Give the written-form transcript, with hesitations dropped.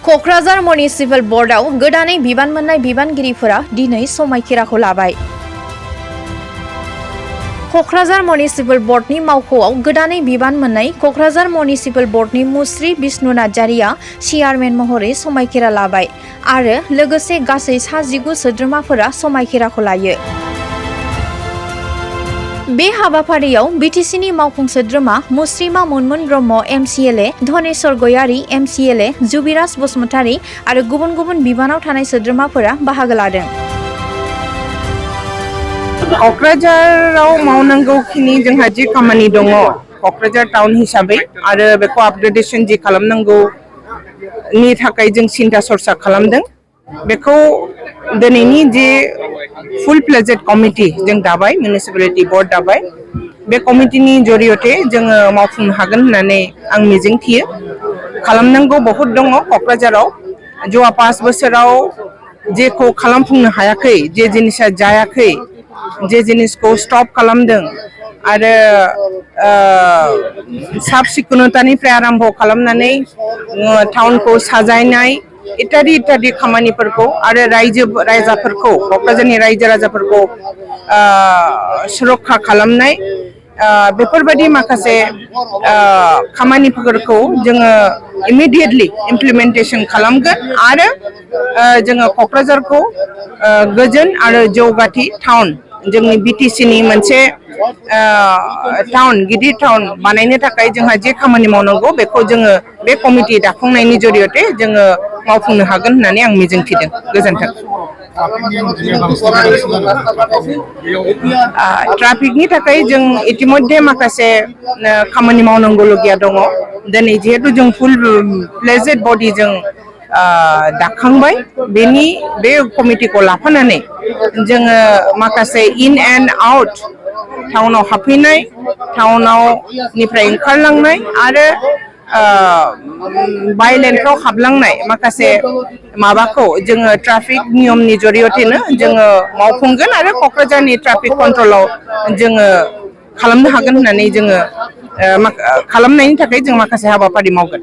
Kokrajhar municipal बर्डआव गोदानै बिबान मोननाय बिबानगिरिफोरा दिनै समायखिराखौ लाबाय। क'क्राझार म्युनिसिपाल बर्डनि मावख'आव गोदानै बिबान मोननाय क'क्राझार म्युनिसिपाल बर्डनि मुस्रि बिष्णु नार्जारिया चेयारमेन महरै समायखिरा लाबाय आरो लोगोसे गासै 19 सोद्रोमाफोरा समायखिराखौ लायो। बे हाबाफारियाव बिटिसिनि मावफुं सोद्रोमा मुस्रिमा मुनमुन ब्रह्म एमसिएलए, धनेश्वर गयारी एमसिएलए, जुबिराज बसुमतारी आरो गुबुन गुबुन बिबानाव थानाय सोद्रोमाफोरा बाहागो लादों। क'क्राझाराव मावनांगौखिनि जोंहा जि खामानि दङ क'क्राझार टाउन हिसाबै आरो बेखौ आपग्रेडेशन जि खालामनांगौनि थाखाय जों सिन्था सरसा खालामदों। बेखौ दिनैनि जे फुल प्लेजेड कमिटि जों दाबाय, मिउनिसिपालिटि बर्ड दाबाय, बे कमिटिनि जरियते जोङो मावफुंनो हागोन होननानै आं मिजिंथियो। खालामनांगौ बहुत दङ क'क्राझाराव। जवा 5 बोसोराव जेखौ खालामफुंनो हायाखै, जे जिनिसा जायाखै, जे जिनिसखौ स्टप खालामदों आरो साब सिखुनतानिफ्राय आरम्भ खालामनानै टाउनखौ साजायनाय इत्यादि खामानिफोरखौ आरो रायजाफोरखौ क'क्राझारनि रायजो राजाफोरखौ सुरक्षा खालामनाय बेफोरबायदि माखासे खामानिफोरखौ जोङो इमिडियेटलि इमप्लिमेन्टेसन खालामगोन आरो जोङो क'क्राझारखौ गोजोन आरो जौगाथि टाउन, जोंनि बिटिसिनि मोनसे टाउन, गिदिर टाउन बानायनो थाखाय जोंहा जे खामानि मावनांगौ बेखौ जोङो बे कमिटि दाफुंनायनि जरियते जोङो मावफुंनो हागोन होननानै आं मिजिंथिदों। गोजोन्थों। ट्राफिकनि थाखाय जों इतिमध्ये माखासे खामानि मावनांगौलगिया दङ। दिनै जिहेतु जों फुल प्लेजेड बडि जों दाखांबाय, बे कमिटिखौ लाफानानै जोङो माखासे इन एन्ड आउट टाउनाव हाबफैनाय, टाउनाव निफ्राय ओंखारलांनाय आरो बायलेनफ्राव हाबलांनाय माखासे माबाखौ जोङो ट्राफिक नियमनि जरियतेनो जोङो मावफुंगोन आरो क'क्राझारनि ट्राफिक कन्ट्रलाव जोङो खालामनो हागोन होननानै जोङो खालामनायनि थाखाय जों माखासे हाबाफारि मावगोन।